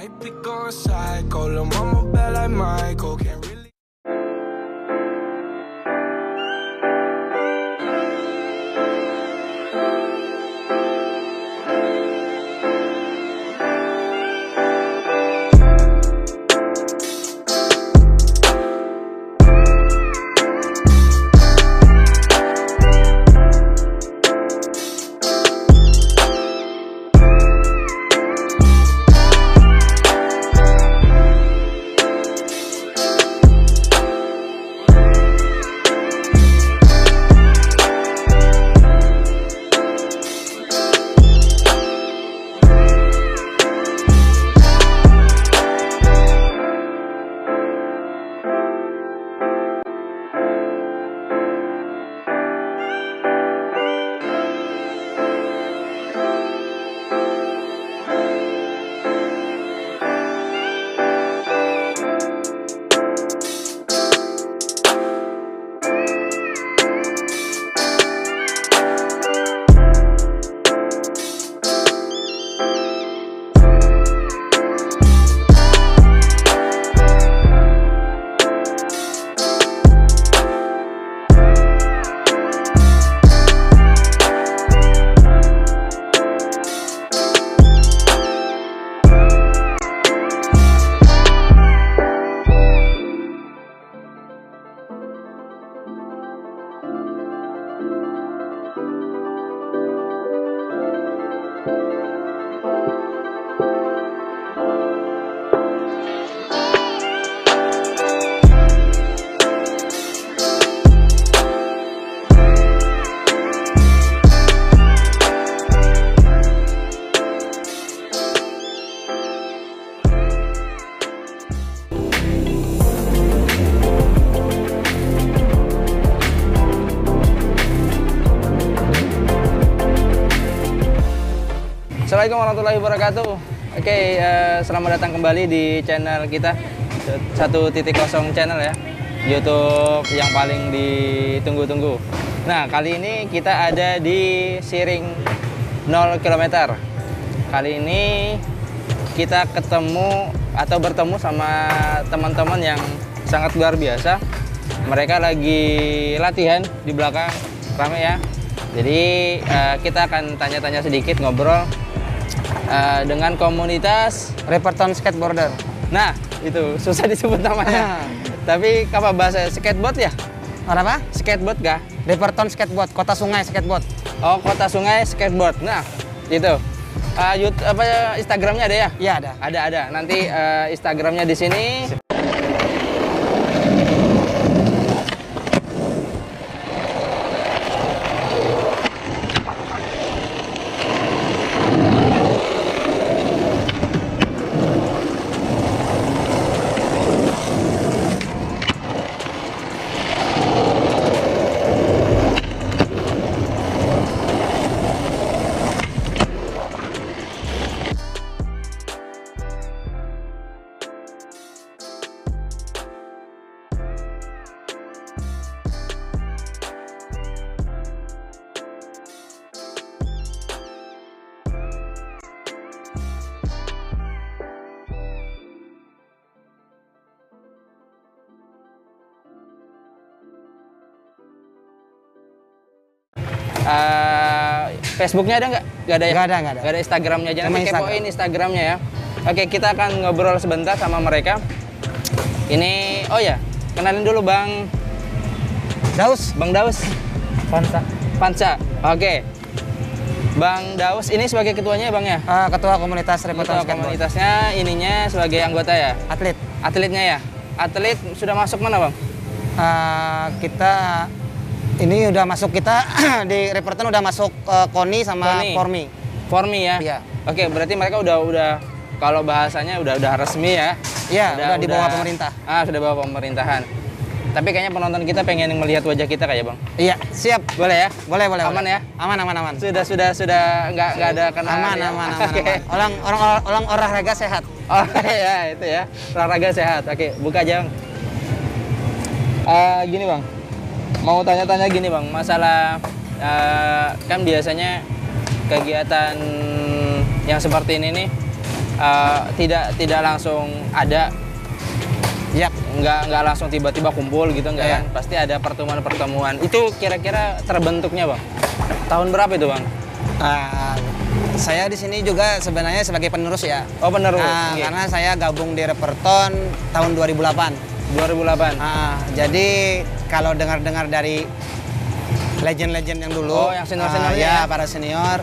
Might be going psycho, lil' mama bad like Michael, can't really. Assalamualaikum warahmatullahi wabarakatuh. Oke, selamat datang kembali di channel kita 1.0 channel ya, YouTube yang paling ditunggu-tunggu. Nah, kali ini kita ada di Siring 0 km. Kali ini kita bertemu sama teman-teman yang sangat luar biasa. Mereka lagi latihan di belakang, rame ya. Jadi kita akan tanya-tanya sedikit, ngobrol dengan komunitas Riverton Skateboarder. Nah, itu susah disebut namanya. Tapi apa bahasa skateboard ya? Apa? Skateboard kah? Riverton Skateboard, Kota Sungai Skateboard. Oh, Kota Sungai Skateboard. Nah, itu. YouTube apa Instagramnya ada ya? Iya, ada. Ada. Nanti Instagramnya di sini. Facebooknya ada nggak? Nggak ada ya? Nggak ada. Nggak ada Instagramnya aja. Nanti Instagram. kepoin Instagramnya ya. Oke, kita akan ngobrol sebentar sama mereka. Ini, oh ya, kenalin dulu Bang Daus. Bang Daus. Panca. Oke. Bang Daus ini sebagai ketuanya Bang ya? Ketua komunitas Riverton Ketua Skateboard. komunitasnya, ininya sebagai anggota ya? Atlet. Atletnya ya? Atlet sudah masuk mana Bang? Kita ini udah masuk di Riverton udah masuk KONI sama Formi. Formi ya? Iya. Oke, berarti mereka udah kalau bahasanya udah resmi ya? Iya, udah di bawah pemerintah. Sudah bawah pemerintahan. Tapi kayaknya penonton kita pengen melihat wajah kita kayak Bang. Iya, siap. Boleh ya? Boleh. Aman ya? Aman. Sudah nggak ada kena. Aman. Oke. Orang olahraga sehat. Oh ya, itu ya. Olahraga sehat. Oke, buka aja Bang. Gini Bang. Mau tanya-tanya gini Bang, masalah kan biasanya kegiatan yang seperti ini nih tidak langsung ada, Yap. nggak langsung tiba-tiba kumpul gitu nggak Iya. kan? Pasti ada pertemuan-pertemuan. Itu kira-kira terbentuknya bang? Tahun berapa itu bang? Saya di sini juga sebenarnya sebagai penerus ya. Oh penerus. Oke. Karena saya gabung di Reperton tahun 2008. 2008. Jadi kalau dengar-dengar dari legend-legend yang dulu, Oh, yang senior-seniornya ya? para senior,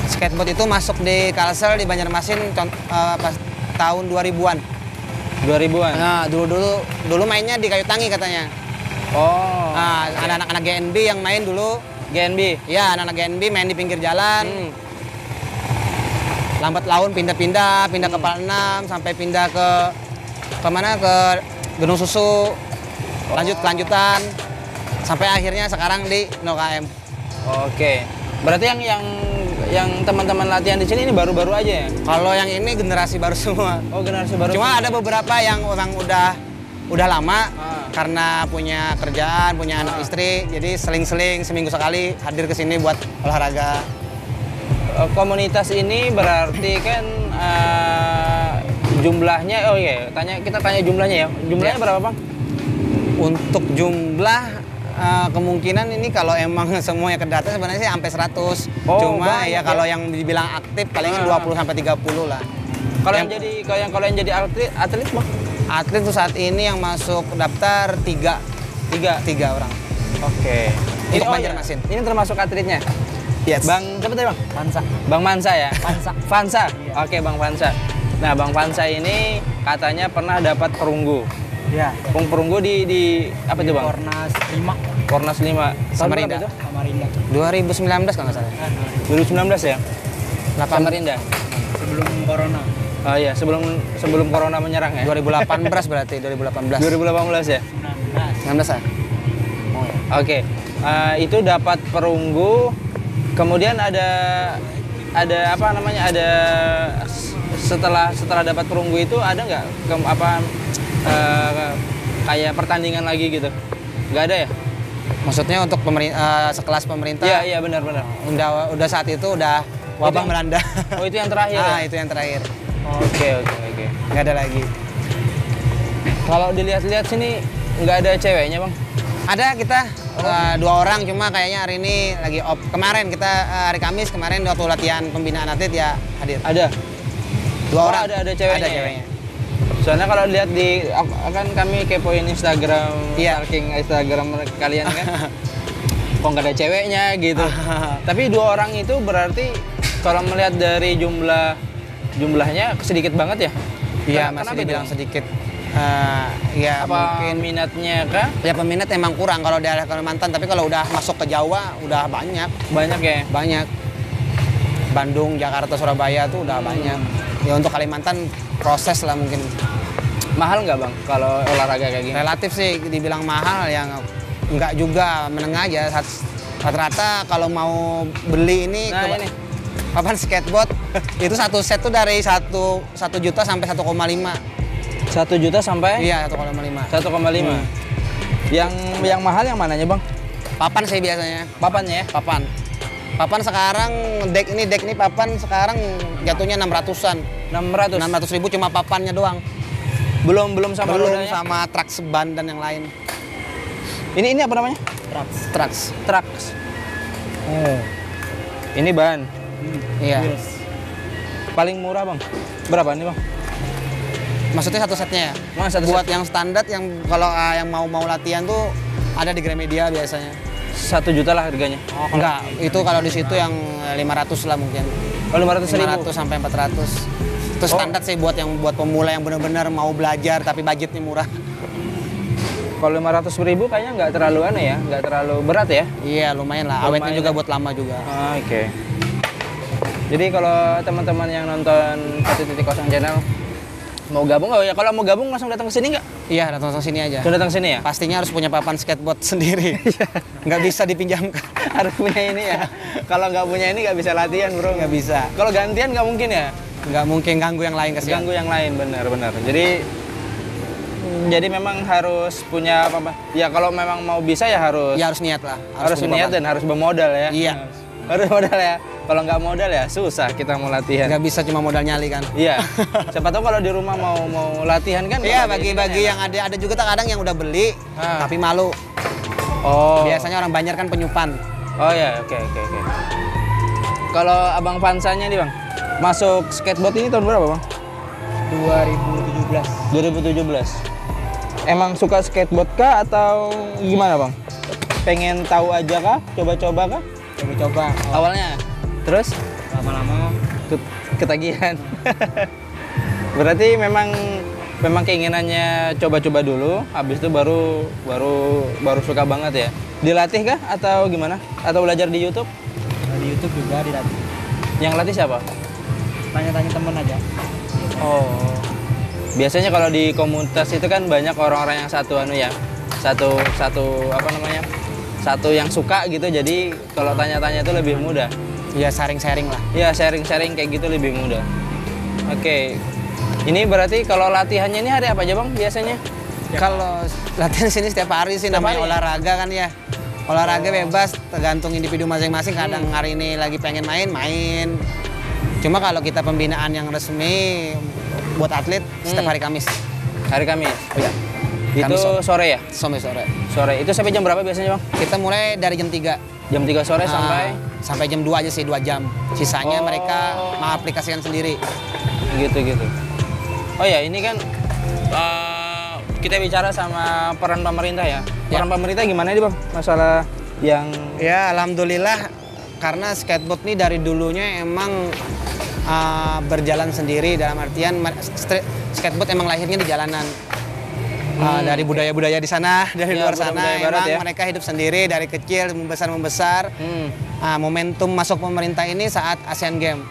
skateboard itu masuk di Kalsel di Banjarmasin pas tahun 2000-an. 2000-an. Nah, dulu mainnya di Kayu Tangi katanya. Oh. Ada anak-anak GNB yang main dulu. GNB. Ya, anak-anak GNB main di pinggir jalan. Lambat laun pindah-pindah ke Pal 6 sampai pindah ke mana, ke Gunung Susu. Lanjutan sampai akhirnya sekarang di 0KM. Oke. Berarti yang teman-teman latihan di sini ini baru-baru aja ya? Kalau yang ini generasi baru semua. Oh, generasi baru. Cuma semua. ada beberapa yang memang udah lama karena punya kerjaan, punya anak istri, jadi seling-seling seminggu sekali hadir ke sini buat olahraga. Komunitas ini berarti kan jumlahnya, oh iya, kita tanya jumlahnya ya. Jumlahnya berapa bang? Untuk jumlah kemungkinan ini kalau emang semuanya kedata sebenarnya sih sampai 100. Oh, Cuma banyak ya ya? kalau yang dibilang aktif palingan 20 sampai 30 lah. Kalau yang jadi atlet bang? Atlet tuh saat ini yang masuk daftar 3 orang. Oke. Untuk Oh, Banjarmasin. Ini termasuk atletnya? Yes. Bang, siapa tadi bang? Pansa. Bang Mansa ya? Fansa? Iya. Oke, Bang Fansa. Nah, Bang Fansa ini katanya pernah dapat perunggu. Ya. Perunggu di apa itu bang? Kornas 5. Samarinda. Tahun berapa itu? Samarinda. 2019 kalau nggak salah. 2019 ya? 8 Samarinda. Sebelum corona. Oh iya, sebelum corona menyerang ya? 2018 berarti 2018. 2018 ya? 19 ya? Oh, ya. Oke. Itu dapat perunggu. Kemudian ada apa namanya? Ada setelah dapat perunggu itu ada nggak kayak pertandingan lagi gitu? Nggak ada ya? Maksudnya untuk sekelas pemerintah? Iya benar. Udah saat itu udah wabah melanda. Oh itu yang terakhir. Ya? Itu yang terakhir. Oke. Nggak ada lagi. Kalau dilihat-lihat sini nggak ada ceweknya bang? Ada kita 2 orang, cuma kayaknya hari ini lagi off. Kemarin kita hari Kamis kemarin waktu latihan pembinaan atlet ya hadir. Ada. 2 orang. Ada ceweknya. Ada ya? ceweknya. Soalnya kalau lihat kan kami kepoin Instagram, Iya. stalking Instagram kalian kan, kok nggak ada ceweknya gitu. Tapi 2 orang itu berarti kalau melihat dari jumlahnya sedikit banget ya? Iya, Kenapa masih itu, dibilang Bang? sedikit. Ya Apa mungkin minatnya kah? ya peminat emang kurang kalau daerah Kalimantan, tapi kalau udah masuk ke Jawa udah banyak. Banyak ya? Banyak. Bandung, Jakarta, Surabaya tuh udah banyak. Ya untuk Kalimantan proses lah mungkin. Mahal nggak bang kalau olahraga kayak gini? Relatif sih dibilang mahal ya nggak juga, menengah aja. Rata-rata kalau mau beli ini, Nah ini, papan skateboard itu satu set tuh dari 1 juta sampai 1,5. 1 juta sampai Iya, 1,5. 1,5. Yang mahal yang mananya bang? Papan sih biasanya. Papannya ya? Papan sekarang deck ini papan sekarang jatuhnya 600-an. 600. 600.000 cuma papannya doang. Belum sama Belum rodanya? sama truk seban dan yang lain. Ini apa namanya? Trucks. Trucks. Oh. Ini ban. Iya. Paling murah bang? Berapa nih bang? Maksudnya satu setnya ya? Mas, satu Buat set. yang standar yang kalau yang mau latihan tuh ada di Gramedia biasanya. 1 juta lah harganya. Enggak, itu kalau di situ yang 500 lah mungkin. Oh 500.000. 500 sampai 400. Itu standar sih buat pemula yang benar-benar mau belajar tapi budgetnya murah. Kalau 500.000 kayaknya nggak terlalu aneh ya, nggak terlalu berat ya. Iya, lumayan lah. Lumayan Awetnya juga ya. buat lama juga. Oke. Jadi kalau teman-teman yang nonton 1.0 channel mau gabung, oh ya kalau mau gabung langsung datang ke sini nggak? Iya, datang sini aja. Langsung datang sini ya? Pastinya harus punya papan skateboard sendiri. Nggak bisa dipinjamkan. Harus punya ini ya. Kalau nggak punya ini nggak bisa latihan bro. Nggak bisa. Kalau gantian nggak mungkin ya? Nggak mungkin ganggu yang lain kesian. Ganggu yang lain, benar. Jadi memang harus punya apa? Ya kalau memang mau bisa ya harus. Ya harus niat lah. Harus punya niat papan. dan harus bermodal ya. Iya. Harus modal ya. Kalau nggak modal ya susah kita mau latihan. Nggak bisa cuma modal nyali kan. Iya. Siapa tahu kalau di rumah mau latihan kan. Iya, kalau bagi-bagi yang ada juga kadang yang udah beli tapi malu. Oh. Biasanya orang Banjar kan penyupan. Oh ya, oke. Kalau Abang Fansanya nih Bang, masuk skateboard ini tahun berapa Bang? 2017. Emang suka skateboard kah atau gimana Bang? Pengen tahu aja kah? Coba-coba kah? Coba-coba. Awalnya? Terus? Lama-lama Ketagihan. Berarti memang keinginannya coba-coba dulu, habis itu baru suka banget ya. Dilatih kah atau gimana? Atau belajar di YouTube? di YouTube juga dilatih. Yang latih siapa? Tanya-tanya temen aja. Oh. Biasanya kalau di komunitas itu kan banyak orang-orang yang satu apa namanya? Satu yang suka gitu. Jadi kalau tanya-tanya itu lebih mudah. Ya sharing-sharing lah. Ya sharing-sharing kayak gitu lebih mudah. Oke. Ini berarti kalau latihannya ini hari apa aja Bang biasanya? Kalau latihan sini setiap hari sih, Setiap namanya hari? olahraga kan ya. Olahraga bebas, tergantung individu masing-masing. Kadang hari ini lagi pengen main. Cuma kalau kita pembinaan yang resmi buat atlet setiap hari Kamis. Hari Kamis. Oh, ya. Itu Kamis sore ya? Sampai sore. Sore. Itu sampai jam berapa biasanya Bang? Kita mulai dari jam 3. Jam 3 sore Sampai jam 2 aja sih, 2 jam. Sisanya Oh. mereka mengaplikasikan sendiri. Gitu. Oh ya, ini kan kita bicara sama peran pemerintah ya. Peran pemerintah gimana nih Bang? Masalah yang Ya, alhamdulillah karena skateboard nih dari dulunya emang berjalan sendiri, dalam artian skateboard emang lahirnya di jalanan. Dari budaya-budaya di sana, dari luar sana, budaya barat emang ya. mereka hidup sendiri dari kecil membesar. Momentum masuk pemerintah ini saat Asian Games.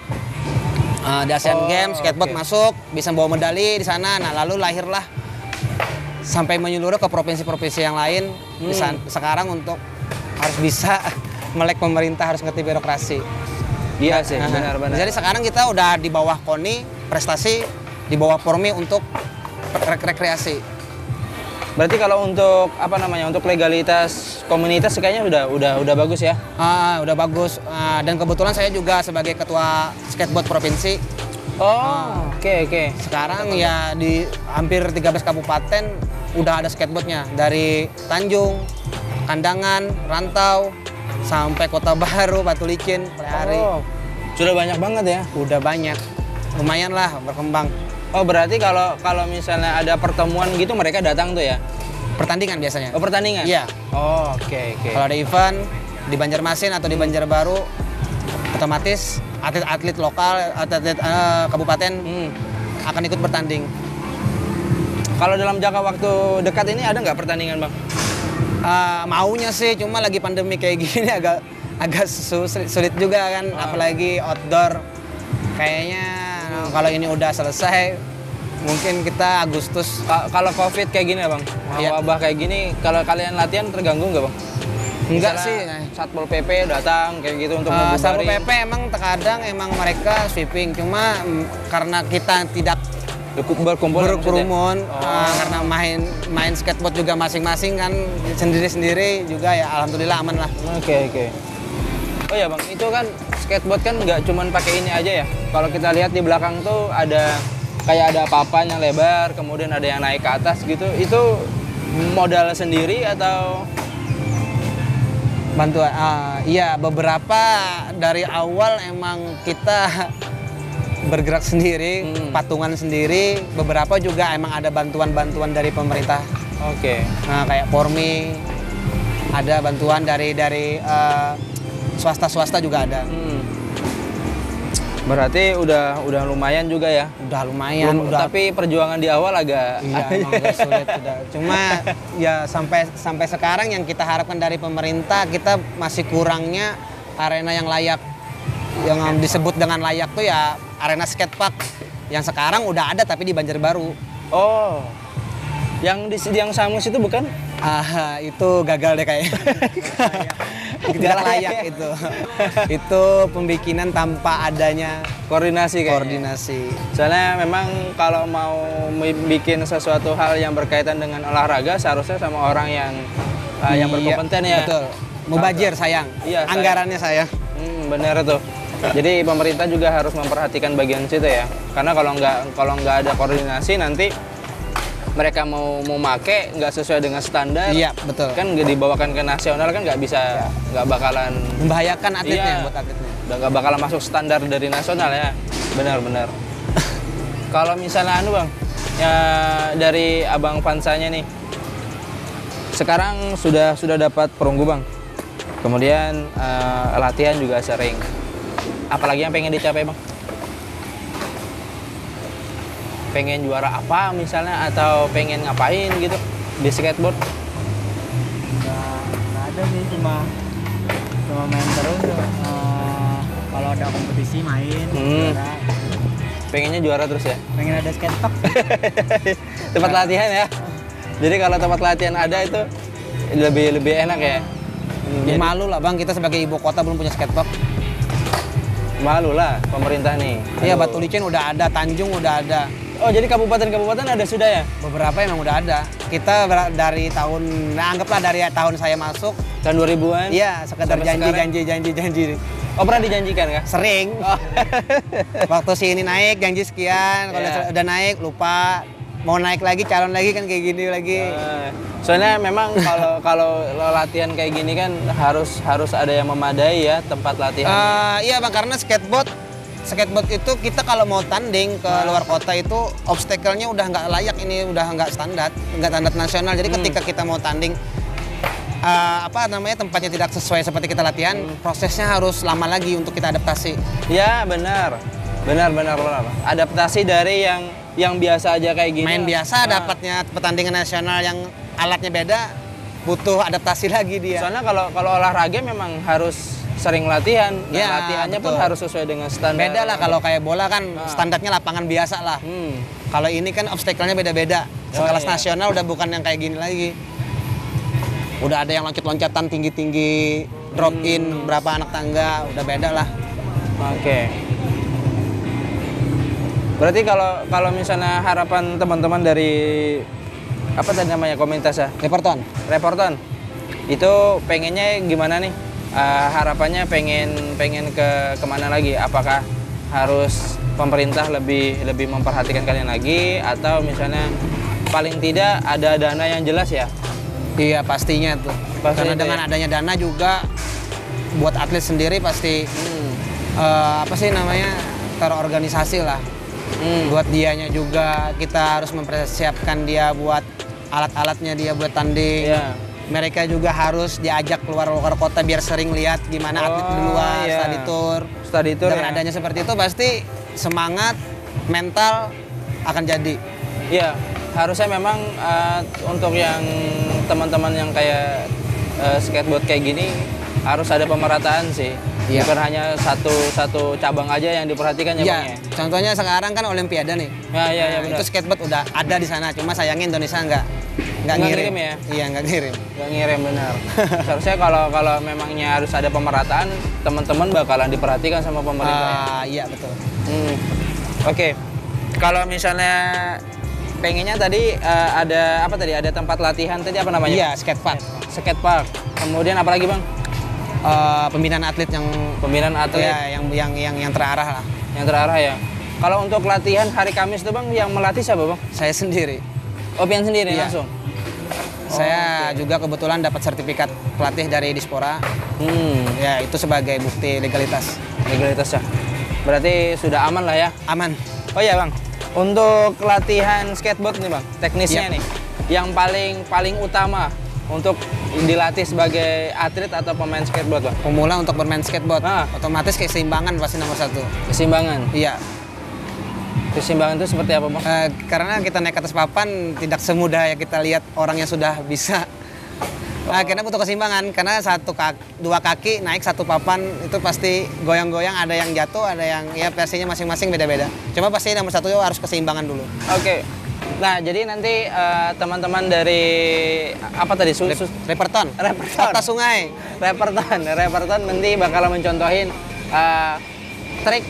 Di Asian Games skateboard masuk, bisa bawa medali di sana. Nah, lalu lahirlah sampai menyeluruh ke provinsi-provinsi yang lain. Sekarang untuk harus bisa melek pemerintah, harus ngerti birokrasi. Iya sih, benar. Jadi sekarang kita udah di bawah KONI prestasi, di bawah Pormi untuk rekreasi. Berarti kalau untuk apa namanya? Untuk legalitas komunitas kayaknya udah bagus ya. Udah bagus. Dan kebetulan saya juga sebagai ketua skateboard provinsi. Oh, oke. Sekarang ya di hampir 13 kabupaten udah ada skateboardnya, dari Tanjung, Kandangan, Rantau, sampai Kota Baru, Batu Licin, Pelihari. Oh, sudah banyak banget ya. Udah banyak, lumayan lah berkembang. Oh, berarti kalau misalnya ada pertemuan gitu mereka datang tuh ya? Pertandingan biasanya. Oh, pertandingan? Iya. Oh, oke. Kalau ada event di Banjarmasin atau di Banjarbaru, otomatis atlet-atlet lokal, atlet kabupaten akan ikut bertanding. Kalau dalam jangka waktu dekat ini ada nggak pertandingan Bang? Maunya sih, cuma lagi pandemi kayak gini agak sulit juga kan, apalagi outdoor. Kayaknya kalau ini udah selesai, mungkin kita Agustus. Kalau COVID kayak gini ya Bang, wabah kayak gini, kalau kalian latihan terganggu nggak Bang? Enggak Misalnya sih. Satpol PP datang kayak gitu untuk membubarin. Satpol PP emang terkadang mereka sweeping, cuma karena kita tidak berkerumun, karena main skateboard juga masing-masing kan, sendiri-sendiri juga ya, alhamdulillah aman lah. Oke. Oh ya Bang, itu kan skateboard kan nggak cuman pakai ini aja ya. Kalau kita lihat di belakang tuh ada kayak ada papan yang lebar, kemudian ada yang naik ke atas gitu. Itu modal sendiri atau bantuan? Iya, beberapa dari awal emang kita bergerak sendiri, patungan sendiri. Beberapa juga emang ada bantuan-bantuan dari pemerintah. Oke. Nah, kayak Pormi, ada bantuan dari swasta juga ada. Berarti udah lumayan juga ya. Udah lumayan. Tapi perjuangan di awal agak emang agak sulit udah. Cuma ya sampai sekarang yang kita harapkan dari pemerintah, kita masih kurangnya arena yang layak. Yang disebut dengan layak tuh ya arena skatepark. Yang sekarang udah ada tapi di Banjarbaru. Oh. Yang di Samus itu bukan? Itu gagal deh kayaknya. Tidak layak itu. Itu pembikinan tanpa adanya koordinasi kayaknya. Koordinasi. Soalnya memang kalau mau bikin sesuatu hal yang berkaitan dengan olahraga seharusnya sama orang yang berkompeten ya. Betul. Mubazir sayang. Iya, anggarannya sayang. benar tuh. Jadi pemerintah juga harus memperhatikan bagian situ ya. Karena kalau nggak ada koordinasi nanti mereka mau make nggak sesuai dengan standar. Iya, betul. Kan nggak dibawakan ke nasional kan nggak bisa, nggak bakalan Membahayakan atletnya, iya, buat atletnya. nggak bakalan masuk standar dari nasional ya. Benar-benar. Kalau misalnya bang, ya dari abang Fansanya nih, sekarang sudah dapat perunggu bang. Kemudian latihan juga sering. Apalagi yang pengen dicapai bang? Pengen juara apa misalnya atau pengen ngapain gitu di skateboard? Nggak ada sih, cuma main terus. Kalau ada kompetisi main, juara. Pengennya juara terus ya? Pengen ada skatepark. Tempat latihan ya? Jadi kalau tempat latihan ada itu lebih enak ya? Ya, malu lah bang, kita sebagai ibu kota belum punya skatepark. Malu lah pemerintah nih. Iya, Batu Licin udah ada, Tanjung udah ada. Oh, jadi kabupaten-kabupaten ada sudah ya? Beberapa emang udah ada. Kita dari tahun, nah anggaplah dari tahun saya masuk. Tahun 2000-an? Iya, sekedar Sampai janji. Oh, pernah dijanjikan kah? Sering. Oh. Waktu si ini naik, janji sekian. Kalau Iya. udah naik, lupa. Mau naik lagi, calon lagi kan kayak gini lagi. Soalnya memang kalau latihan kayak gini kan harus ada yang memadai ya tempat latihan. Iya bang, karena skateboard itu kita kalau mau tanding ke luar kota itu obstacle-nya udah nggak layak, ini udah nggak standar nasional. Jadi ketika kita mau tanding tempatnya tidak sesuai seperti kita latihan, prosesnya harus lama lagi untuk kita adaptasi. Ya benar. Adaptasi dari yang biasa aja kayak gini. Main biasa dapatnya pertandingan nasional yang alatnya beda, butuh adaptasi lagi dia. Soalnya kalau olahraga memang harus sering latihan. Dan Ya, latihannya betul. pun harus sesuai dengan standar. Beda lah kalau kayak bola kan standarnya lapangan biasa lah. Kalau ini kan obstacle-nya beda-beda. Sekelas iya. nasional udah bukan yang kayak gini lagi. Udah ada yang loncat-loncatan tinggi-tinggi, drop in berapa anak tangga, udah beda lah. Oke. Berarti kalau misalnya harapan teman-teman dari apa tadi namanya komunitas ya? Reporton. Itu pengennya gimana nih? Harapannya pengen kemana lagi? Apakah harus pemerintah lebih memperhatikan kalian lagi atau misalnya paling tidak ada dana yang jelas ya? Iya pastinya tuh. Karena dengan adanya dana juga buat atlet sendiri pasti terorganisasi lah. Buat dianya juga kita harus mempersiapkan dia buat alat-alatnya dia buat tanding. Iya. Mereka juga harus diajak keluar kota biar sering lihat gimana atlet di luar, iya. study tour. Dengan ya. adanya seperti itu pasti semangat mental akan jadi. Iya, harusnya memang untuk yang teman-teman yang kayak skateboard kayak gini harus ada pemerataan sih. Iya. Bukan hanya satu cabang aja yang diperhatikan ya, Bang ya. Contohnya sekarang kan Olimpiade nih. Ya, Nah, benar. itu skateboard udah ada di sana, cuma sayangnya Indonesia nggak Nggak ngirim ngirim ya? Iya, nggak ngirim. Nggak ngirim benar. Seharusnya kalau memangnya harus ada pemerataan, teman-teman bakalan diperhatikan sama pemerintah. Iya, betul. Oke. Kalau misalnya pengennya tadi ada apa tadi? Ada tempat latihan tadi apa namanya? Iya, skatepark. Skatepark. Kemudian apa lagi, Bang? Pembinaan atlet yang Pembinaan atlet. ya, yang terarah lah. Yang terarah ya. Kalau untuk latihan hari Kamis tuh Bang, yang melatih siapa Bang? Saya sendiri. Oh, pian sendiri Iya. langsung? Saya juga kebetulan dapat sertifikat pelatih dari Dispora. Ya, itu sebagai bukti legalitas. Legalitas ya. Berarti sudah aman lah ya? Aman. Oh iya Bang, untuk latihan skateboard nih Bang, teknisnya Yap. nih, yang paling utama untuk dilatih sebagai atlet atau pemain skateboard Bang? Pemula untuk bermain skateboard, Ah. otomatis keseimbangan pasti nomor satu. Keseimbangan. Iya. Keseimbangan itu seperti apa Bang? Karena kita naik ke atas papan tidak semudah ya kita lihat orang yang sudah bisa. Akhirnya butuh keseimbangan karena dua kaki naik satu papan itu pasti goyang-goyang, ada yang jatuh, ada yang ya versinya masing-masing beda-beda. Cuma pasti nomor satu harus keseimbangan dulu. Oke. Nah, jadi nanti teman-teman dari apa tadi? Reperton. Kota Sungai. Reperton nanti bakal mencontohin trik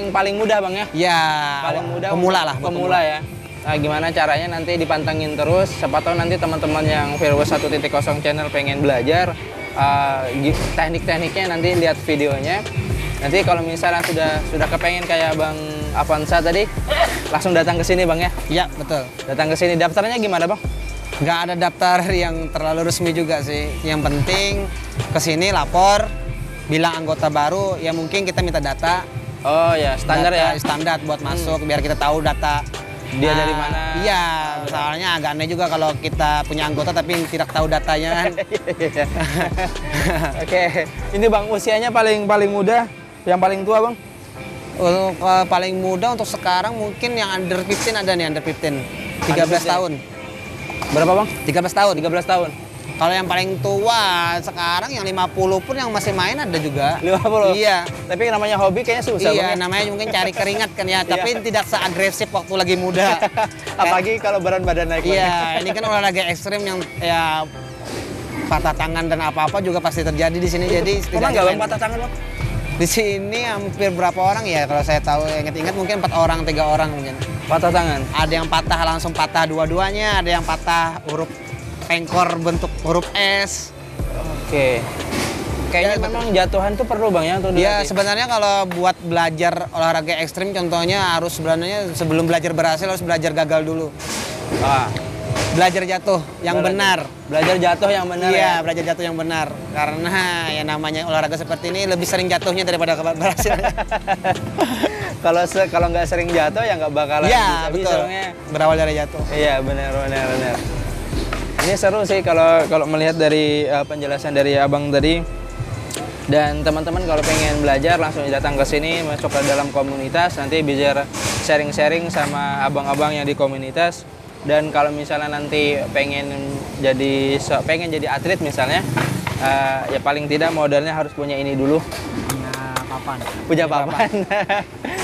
paling mudah Bang ya? Ya, Paling mudah pemula untuk lah. buat pemula ya. Nah, gimana caranya nanti dipantengin terus, siapa tahu nanti teman-teman yang Virus 1.0 channel pengen belajar, teknik-tekniknya nanti lihat videonya. Nanti kalau misalnya sudah kepengen kayak Bang Avanza tadi, langsung datang ke sini Bang ya. Iya, betul. Datang ke sini. Daftarnya gimana Bang? Nggak ada daftar yang terlalu resmi juga sih. Yang penting ke sini lapor, bilang anggota baru, ya mungkin kita minta data. Oh ya, standar data ya. Standar buat masuk biar kita tahu data Dia dari mana? Iya, soalnya agak aneh juga kalau kita punya anggota tapi tidak tahu datanya kan. Oke, ini Bang usianya paling muda, yang paling tua Bang? Untuk paling muda untuk sekarang mungkin yang under 15 ada nih, under 15. 13 tahun. Berapa Bang? 13 tahun. 13 tahun. Kalau yang paling tua sekarang yang 50 pun yang masih main ada juga. 50? Iya. Tapi namanya hobi kayaknya susah Iya, Bang ya? namanya mungkin cari keringat kan ya, tapi tidak seagresif waktu lagi muda. Apalagi kalau berat badan naik. Iya, ini kan olahraga ekstrim yang ya patah tangan dan apa-apa juga pasti terjadi di sini. Jadi Pernah nggak Bang patah tangan Bang? Di sini hampir berapa orang ya, kalau saya tahu ingat-ingat mungkin 4 orang, 3 orang mungkin. Patah tangan? Ada yang patah langsung patah dua-duanya, ada yang patah huruf pengkor bentuk huruf S. Oke. Kayaknya memang jatuhan tuh perlu Bang ya untuk Ya dilatih. sebenarnya kalau buat belajar olahraga ekstrim contohnya harus sebenarnya sebelum belajar berhasil harus belajar gagal dulu. Ah, Belajar jatuh yang benar. belajar jatuh yang benar Iya, ya. belajar jatuh yang benar. Karena ya namanya olahraga seperti ini lebih sering jatuhnya daripada berhasil. Kalau nggak sering jatuh ya nggak bakalan Iya, bisa betul. Bang ya. Berawal dari jatuh. Iya, benar. Ini seru sih kalau melihat dari penjelasan dari Abang tadi. Dan teman-teman kalau pengen belajar langsung datang ke sini, masuk ke dalam komunitas, nanti bisa sharing-sharing sama abang-abang yang di komunitas. Dan kalau misalnya nanti pengen jadi atlet misalnya, ya paling tidak modalnya harus punya ini dulu. papan. Punya papan.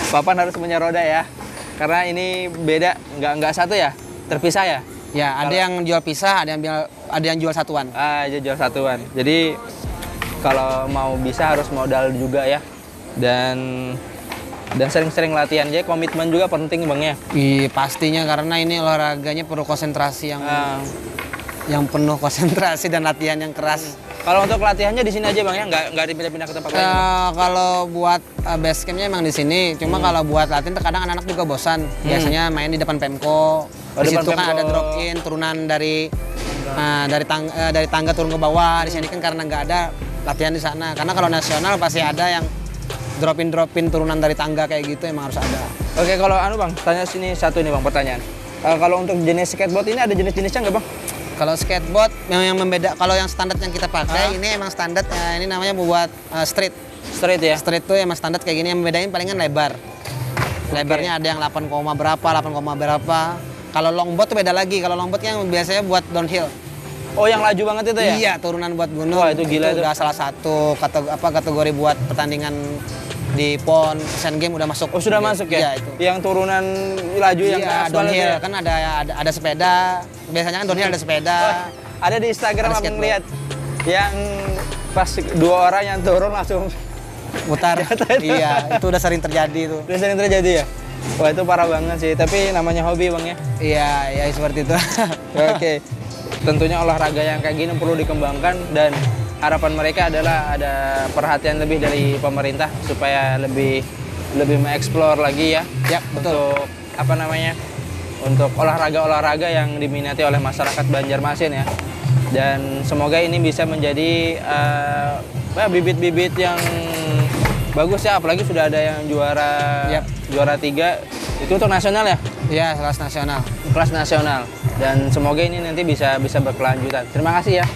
Papan harus punya roda ya. Karena ini beda, nggak satu ya, terpisah ya. Ya, ada yang jual pisah, ada yang jual satuan. Jual satuan. Jadi kalau mau bisa harus modal juga ya. Dan sering-sering latihan. Jadi komitmen juga penting Bang ya. Iya, pastinya karena ini olahraganya perlu konsentrasi yang penuh konsentrasi dan latihan yang keras. Kalau untuk latihannya di sini aja Bang ya, nggak dipindah-pindah ke tempat lain. Kalau buat base campnya emang di sini. Cuma kalau buat latihan terkadang anak-anak juga bosan. Biasanya main di depan Pemko. Di depan situ kan Pemko. ada drop in turunan dari tangga turun ke bawah. Di sini kan karena nggak ada latihan di sana. Karena kalau nasional pasti ada yang drop in turunan dari tangga kayak gitu, emang harus ada. Oke, kalau Bang, tanya sini satu nih Bang pertanyaan. Kalau untuk jenis skateboard ini ada jenis-jenisnya nggak Bang? Kalau skateboard yang membeda, kalau yang standar yang kita pakai ini emang standar, ini namanya buat street. Street ya? Street tuh emang standar kayak gini, yang membedain palingan lebar. Lebarnya ada yang 8, berapa, 8, berapa. Kalau longboard tuh beda lagi. Kalau longboard yang biasanya buat downhill. Oh, yang laju banget itu ya? Iya, turunan buat gunung. Wah, itu gila itu. Udah salah satu kategori buat pertandingan di PON, Asian Games udah masuk. Oh, sudah masuk ya? Iya, itu. Yang turunan laju yang Iya, aspal downhill itu ya? kan ada sepeda. Biasanya kan downhill ada sepeda. Ada di Instagram Ada Abang skateboard. lihat yang pas 2 orang yang turun langsung Mutar. Iya, itu udah sering terjadi itu. udah sering terjadi ya? Wah, itu parah banget sih, tapi namanya hobi Bang ya. Iya, ya seperti itu. Oke. Tentunya olahraga yang kayak gini perlu dikembangkan dan harapan mereka adalah ada perhatian lebih dari pemerintah supaya lebih mengeksplor lagi ya. Ya, betul. Untuk apa namanya? Untuk olahraga-olahraga yang diminati oleh masyarakat Banjarmasin ya. Dan semoga ini bisa menjadi bibit-bibit yang bagus ya, apalagi sudah ada yang juara 3 itu untuk nasional ya? Iya, kelas nasional. Kelas nasional. Dan semoga ini nanti bisa berkelanjutan. Terima kasih ya.